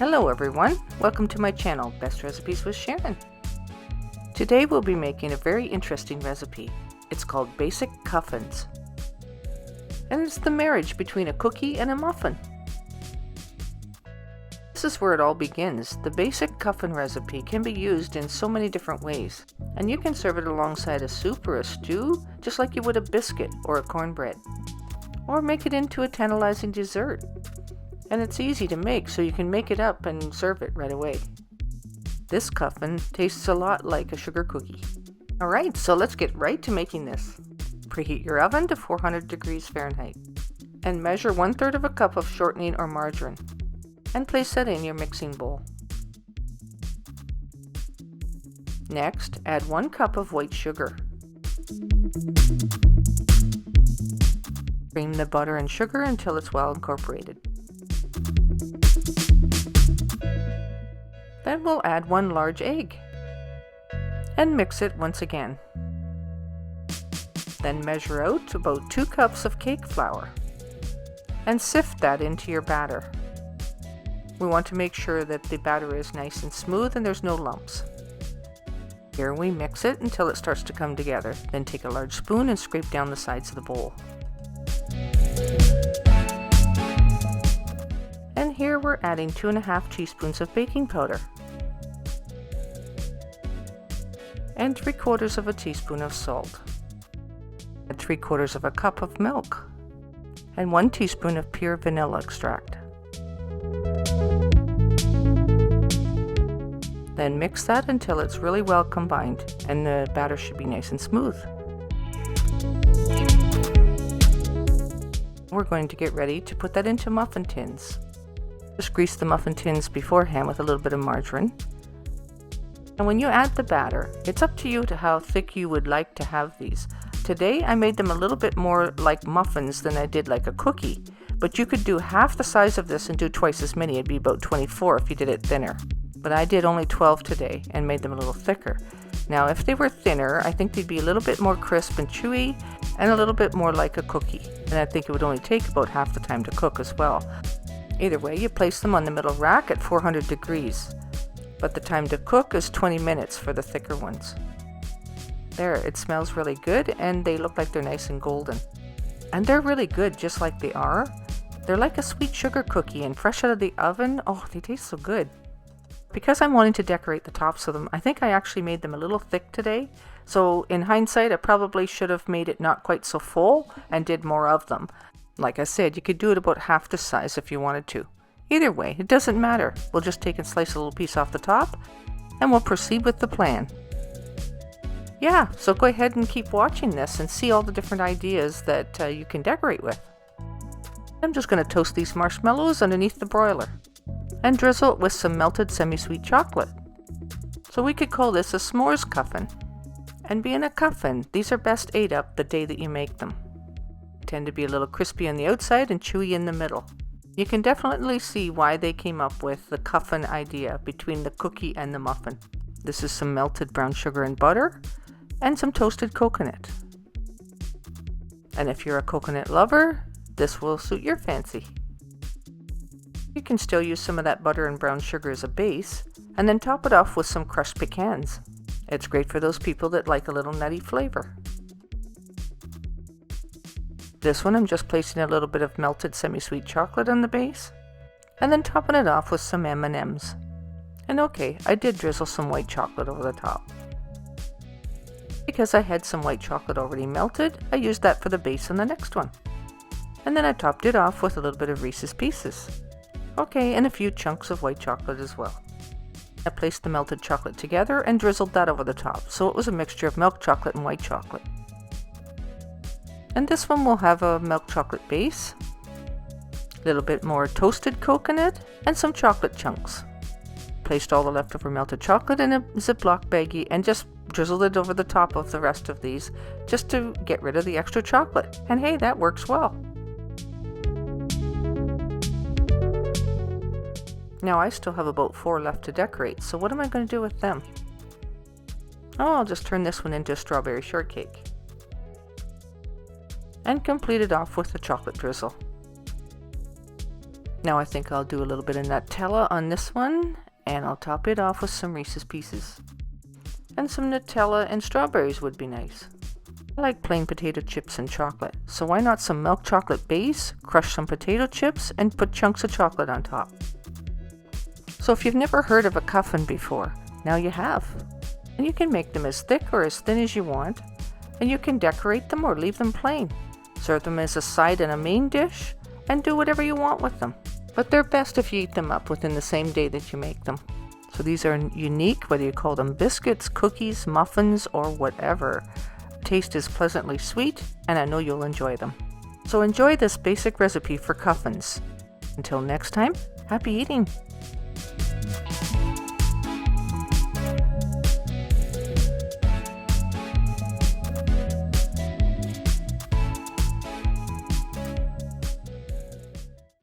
Hello everyone, welcome to my channel, Best Recipes with Sharon. Today we'll be making a very interesting recipe. It's called Basic Cuffins. And it's the marriage between a cookie and a muffin. This is where it all begins. The basic Cuffin recipe can be used in so many different ways. And you can serve it alongside a soup or a stew, just like you would a biscuit or a cornbread. Or make it into a tantalizing dessert. And it's easy to make, so you can make it up and serve it right away. This Cuffin tastes a lot like a sugar cookie. Alright, so let's get right to making this. Preheat your oven to 400 degrees Fahrenheit. And measure 1/3 of a cup of shortening or margarine. And place that in your mixing bowl. Next, add 1 cup of white sugar. Cream the butter and sugar until it's well incorporated. Then we'll add 1 large egg and mix it once again. Then measure out about 2 cups of cake flour and sift that into your batter. We want to make sure that the batter is nice and smooth and there's no lumps. Here we mix it until it starts to come together. Then take a large spoon and scrape down the sides of the bowl. And here we're adding 2½ teaspoons of baking powder and 3/4 of a teaspoon of salt. Add 3/4 of a cup of milk and 1 teaspoon of pure vanilla extract. Then mix that until it's really well combined and the batter should be nice and smooth. We're going to get ready to put that into muffin tins. Just grease the muffin tins beforehand with a little bit of margarine. And when you add the batter, it's up to you to how thick you would like to have these. Today I made them a little bit more like muffins than I did like a cookie, but you could do half the size of this and do twice as many. It'd be about 24 if you did it thinner. But I did only 12 today and made them a little thicker. Now if they were thinner, I think they'd be a little bit more crisp and chewy and a little bit more like a cookie. And I think it would only take about half the time to cook as well. Either way, you place them on the middle rack at 400 degrees. But the time to cook is 20 minutes for the thicker ones. There, it smells really good and they look like they're nice and golden. And they're really good just like they are. They're like a sweet sugar cookie and fresh out of the oven. Oh, they taste so good. Because I'm wanting to decorate the tops of them, I think I actually made them a little thick today. So in hindsight, I probably should have made it not quite so full and did more of them. Like I said, you could do it about half the size if you wanted to. Either way, it doesn't matter. We'll just take and slice a little piece off the top and we'll proceed with the plan. Yeah, so go ahead and keep watching this and see all the different ideas that you can decorate with. I'm just going to toast these marshmallows underneath the broiler and drizzle it with some melted semi-sweet chocolate. So we could call this a s'mores Cuffin. And being a Cuffin, these are best ate up the day that you make them. They tend to be a little crispy on the outside and chewy in the middle. You can definitely see why they came up with the Cuffin idea between the cookie and the muffin. This is some melted brown sugar and butter and some toasted coconut. And if you're a coconut lover, this will suit your fancy. You can still use some of that butter and brown sugar as a base, and then top it off with some crushed pecans. It's great for those people that like a little nutty flavor. This one I'm just placing a little bit of melted semi-sweet chocolate on the base, and then topping it off with some M&Ms. And okay, I did drizzle some white chocolate over the top. Because I had some white chocolate already melted, I used that for the base on the next one. And then I topped it off with a little bit of Reese's Pieces. Okay, and a few chunks of white chocolate as well. I placed the melted chocolate together and drizzled that over the top, so it was a mixture of milk chocolate and white chocolate. And this one will have a milk chocolate base, a little bit more toasted coconut, and some chocolate chunks. Placed all the leftover melted chocolate in a Ziploc baggie and just drizzled it over the top of the rest of these, just to get rid of the extra chocolate. And hey, that works well. Now I still have about 4 left to decorate, so what am I going to do with them? Oh, I'll just turn this one into a strawberry shortcake. And complete it off with the chocolate drizzle. Now I think I'll do a little bit of Nutella on this one, and I'll top it off with some Reese's Pieces. And some Nutella and strawberries would be nice. I like plain potato chips and chocolate, so why not some milk chocolate base, crush some potato chips, and put chunks of chocolate on top. So if you've never heard of a Cuffin before, now you have. And you can make them as thick or as thin as you want, and you can decorate them or leave them plain. Serve them as a side in a main dish, and do whatever you want with them. But they're best if you eat them up within the same day that you make them. So these are unique, whether you call them biscuits, cookies, muffins, or whatever. Taste is pleasantly sweet, and I know you'll enjoy them. So enjoy this basic recipe for Cuffins. Until next time, happy eating!